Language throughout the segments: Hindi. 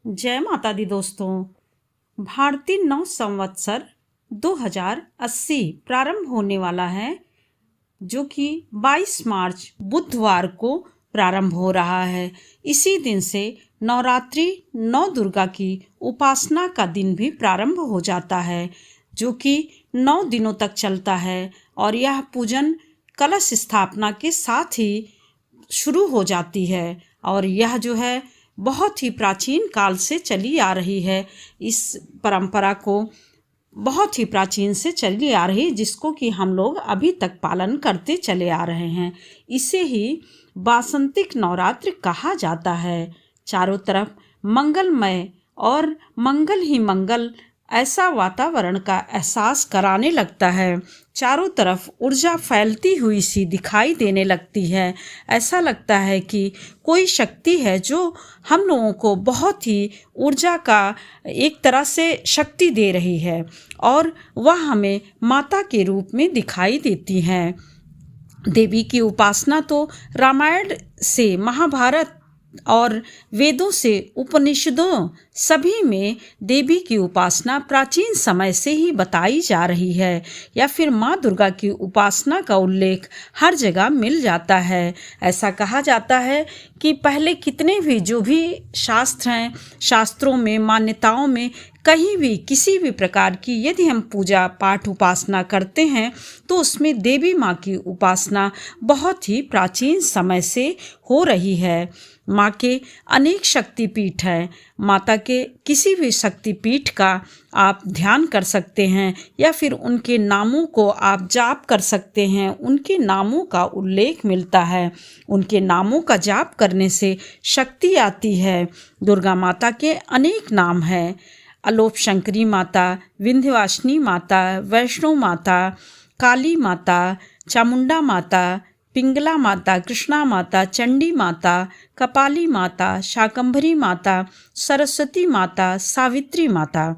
जय माता दी दोस्तों। भारतीय नव संवत्सर 2080 प्रारंभ होने वाला है, जो कि 22 मार्च बुधवार को प्रारंभ हो रहा है। इसी दिन से नवरात्रि नौ दुर्गा की उपासना का दिन भी प्रारंभ हो जाता है, जो कि 9 दिनों तक चलता है और यह पूजन कलश स्थापना के साथ ही शुरू हो जाती है। और यह जो है बहुत ही प्राचीन काल से चली आ रही है। इस परंपरा को बहुत ही प्राचीन से चली आ रही, जिसको कि हम लोग अभी तक पालन करते चले आ रहे हैं। इसे ही वासंतिक नवरात्र कहा जाता है। चारों तरफ मंगलमय और मंगल ही मंगल ऐसा वातावरण का एहसास कराने लगता है। चारों तरफ ऊर्जा फैलती हुई सी दिखाई देने लगती है। ऐसा लगता है कि कोई शक्ति है जो हम लोगों को बहुत ही ऊर्जा का एक तरह से शक्ति दे रही है, और वह हमें माता के रूप में दिखाई देती है। देवी की उपासना तो रामायण से महाभारत और वेदों से उपनिषदों सभी में देवी की उपासना प्राचीन समय से ही बताई जा रही है, या फिर माँ दुर्गा की उपासना का उल्लेख हर जगह मिल जाता है। ऐसा कहा जाता है कि पहले कितने भी जो भी शास्त्र हैं, शास्त्रों में, मान्यताओं में कहीं भी किसी भी प्रकार की यदि हम पूजा पाठ उपासना करते हैं तो उसमें देवी माँ की उपासना बहुत ही प्राचीन समय से हो रही है। माँ के अनेक शक्तिपीठ हैं। माता के किसी भी शक्तिपीठ का आप ध्यान कर सकते हैं, या फिर उनके नामों को आप जाप कर सकते हैं। उनके नामों का उल्लेख मिलता है। उनके नामों का जाप करने से शक्ति आती है। दुर्गा माता के अनेक नाम हैं। अलोप शंकरी माता, विंध्यवासिनी माता, वैष्णो माता, काली माता, चामुंडा माता, पिंगला माता, कृष्णा माता, चंडी माता, कपाली माता, शाकंभरी माता, सरस्वती माता, सावित्री माता,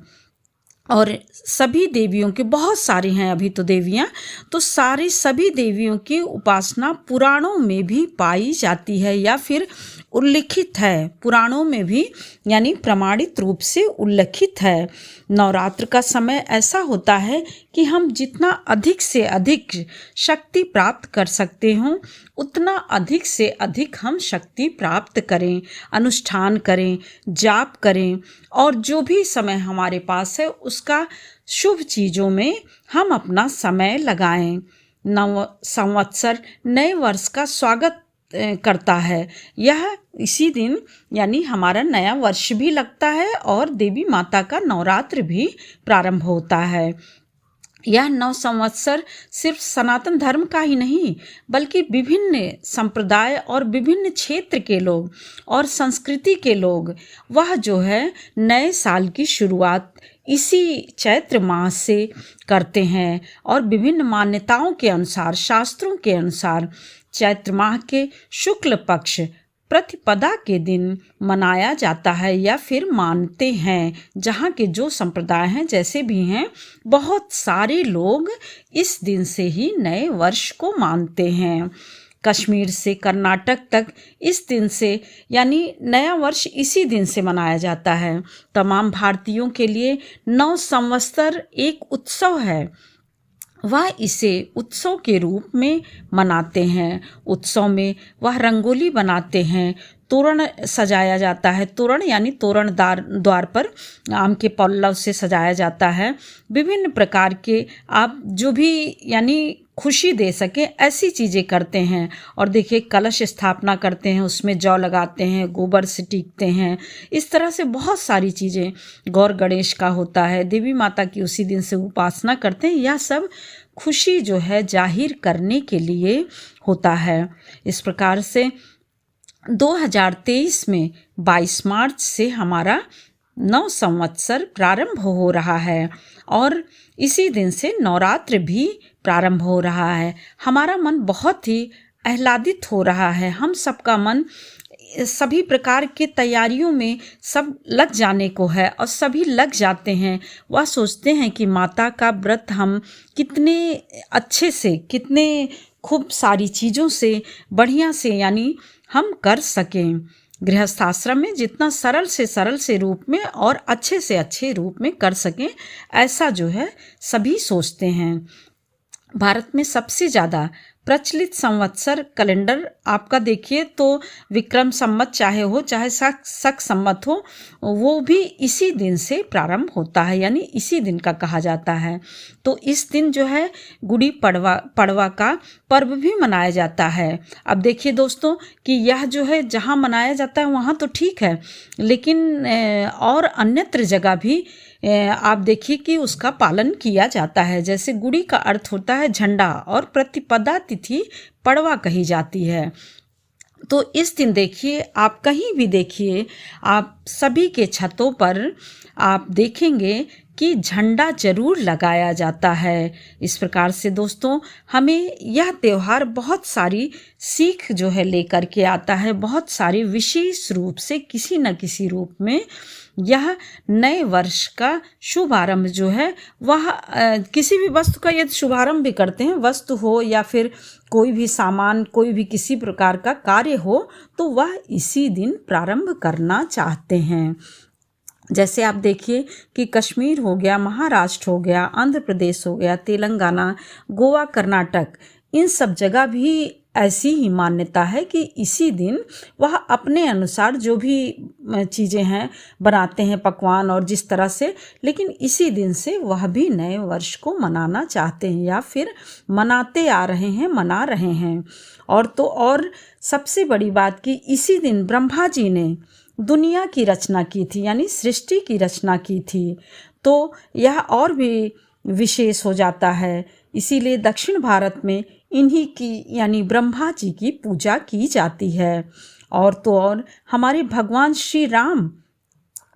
और सभी देवियों के बहुत सारी हैं अभी तो देवियाँ, तो सारी सभी देवियों की उपासना पुराणों में भी पाई जाती है, या फिर उल्लिखित है पुराणों में भी, यानी प्रमाणित रूप से उल्लिखित है। नवरात्र का समय ऐसा होता है कि हम जितना अधिक से अधिक शक्ति प्राप्त कर सकते हों, उतना अधिक से अधिक हम शक्ति प्राप्त करें, अनुष्ठान करें, जाप करें, और जो भी समय हमारे पास है उसका शुभ चीज़ों में हम अपना समय लगाएं। नव संवत्सर नए वर्ष का स्वागत करता है। यह इसी दिन यानी हमारा नया वर्ष भी लगता है और देवी माता का नवरात्र भी प्रारंभ होता है। यह नव संवत्सर सिर्फ सनातन धर्म का ही नहीं, बल्कि विभिन्न संप्रदाय और विभिन्न क्षेत्र के लोग और संस्कृति के लोग वह जो है नए साल की शुरुआत इसी चैत्र मास से करते हैं। और विभिन्न मान्यताओं के अनुसार, शास्त्रों के अनुसार चैत्र माह के शुक्ल पक्ष प्रतिपदा के दिन मनाया जाता है, या फिर मानते हैं। जहाँ के जो संप्रदाय हैं, जैसे भी हैं, बहुत सारे लोग इस दिन से ही नए वर्ष को मानते हैं। कश्मीर से कर्नाटक तक इस दिन से यानी नया वर्ष इसी दिन से मनाया जाता है। तमाम भारतीयों के लिए नव संवत्सर एक उत्सव है। वह इसे उत्सव के रूप में मनाते हैं। उत्सव में वह रंगोली बनाते हैं, तोरण सजाया जाता है। तोरण यानी तोरण द्वार पर आम के पल्लव से सजाया जाता है। विभिन्न प्रकार के आप जो भी यानी खुशी दे सके ऐसी चीज़ें करते हैं। और देखिए, कलश स्थापना करते हैं, उसमें जौ लगाते हैं, गोबर से टीकते हैं। इस तरह से बहुत सारी चीज़ें, गौर गणेश का होता है, देवी माता की उसी दिन से उपासना करते हैं। यह सब खुशी जो है जाहिर करने के लिए होता है। इस प्रकार से 2023 में 22 मार्च से हमारा नव संवत्सर प्रारंभ हो रहा है, और इसी दिन से नवरात्र भी प्रारंभ हो रहा है। हमारा मन बहुत ही आह्लादित हो रहा है। हम सबका मन सभी प्रकार के तैयारियों में सब लग जाने को है, और सभी लग जाते हैं। वह सोचते हैं कि माता का व्रत हम कितने अच्छे से, कितने खूब सारी चीज़ों से बढ़िया से यानी हम कर सकें। गृहस्थ आश्रम में जितना सरल से रूप में और अच्छे से अच्छे रूप में कर सकें, ऐसा जो है सभी सोचते हैं। भारत में सबसे ज़्यादा प्रचलित संवत्सर कैलेंडर आपका देखिए तो विक्रम संवत चाहे हो चाहे शक संवत हो, वो भी इसी दिन से प्रारंभ होता है, यानी इसी दिन का कहा जाता है। तो इस दिन जो है गुड़ी पड़वा का पर्व भी मनाया जाता है। अब देखिए दोस्तों कि यह जो है जहाँ मनाया जाता है वहाँ तो ठीक है, लेकिन और अन्यत्र जगह भी आप देखिए कि उसका पालन किया जाता है। जैसे गुड़ी का अर्थ होता है झंडा और प्रतिपदा तिथि पड़वा कही जाती है। तो इस दिन देखिए, आप कहीं भी देखिए, आप सभी के छतों पर आप देखेंगे कि झंडा जरूर लगाया जाता है। इस प्रकार से दोस्तों हमें यह त्यौहार बहुत सारी सीख जो है लेकर के आता है, बहुत सारी विशेष रूप से किसी न किसी रूप में यह नए वर्ष का शुभारंभ जो है वह किसी भी वस्तु का यदि शुभारंभ भी करते हैं, वस्तु हो या फिर कोई भी सामान, कोई भी किसी प्रकार का कार्य हो, तो वह इसी दिन प्रारंभ करना चाहते हैं। जैसे आप देखिए कि कश्मीर हो गया, महाराष्ट्र हो गया, आंध्र प्रदेश हो गया, तेलंगाना, गोवा, कर्नाटक, इन सब जगह भी ऐसी ही मान्यता है कि इसी दिन वह अपने अनुसार जो भी चीज़ें हैं बनाते हैं, पकवान और जिस तरह से, लेकिन इसी दिन से वह भी नए वर्ष को मनाना चाहते हैं या फिर मनाते आ रहे हैं, मना रहे हैं। और सबसे बड़ी बात कि इसी दिन ब्रह्मा जी ने दुनिया की रचना की थी, यानी सृष्टि की रचना की थी। तो यह और भी विशेष हो जाता है। इसीलिए दक्षिण भारत में इन्हीं की यानी ब्रह्मा जी की पूजा की जाती है। और हमारे भगवान श्री राम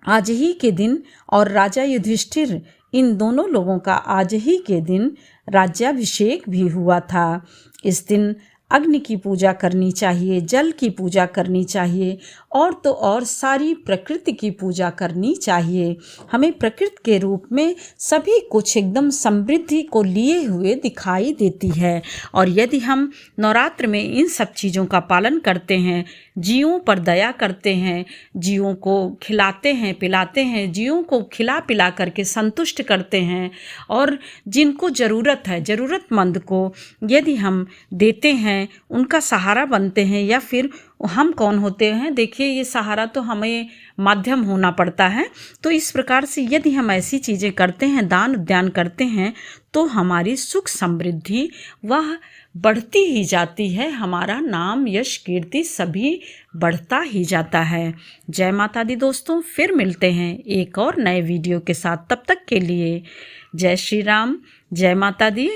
आज ही के दिन और राजा युधिष्ठिर, इन दोनों लोगों का आज ही के दिन राज्याभिषेक भी हुआ था। इस दिन अग्नि की पूजा करनी चाहिए, जल की पूजा करनी चाहिए और सारी प्रकृति की पूजा करनी चाहिए। हमें प्रकृति के रूप में सभी कुछ एकदम समृद्धि को लिए हुए दिखाई देती है। और यदि हम नवरात्र में इन सब चीज़ों का पालन करते हैं, जीवों पर दया करते हैं, जीवों को खिलाते हैं पिलाते हैं, जीवों को खिला पिला करके संतुष्ट करते हैं, और जिनको ज़रूरत है, ज़रूरतमंद को यदि हम देते हैं, उनका सहारा बनते हैं, या फिर हम कौन होते हैं, देखिए ये सहारा तो हमें माध्यम होना पड़ता है। तो इस प्रकार से यदि हम ऐसी चीज़ें करते हैं, दान उद्यान करते हैं, तो हमारी सुख समृद्धि वह बढ़ती ही जाती है, हमारा नाम यश कीर्ति सभी बढ़ता ही जाता है। जय माता दी दोस्तों, फिर मिलते हैं एक और नए वीडियो के साथ। तब तक के लिए जय श्री राम, जय माता दी।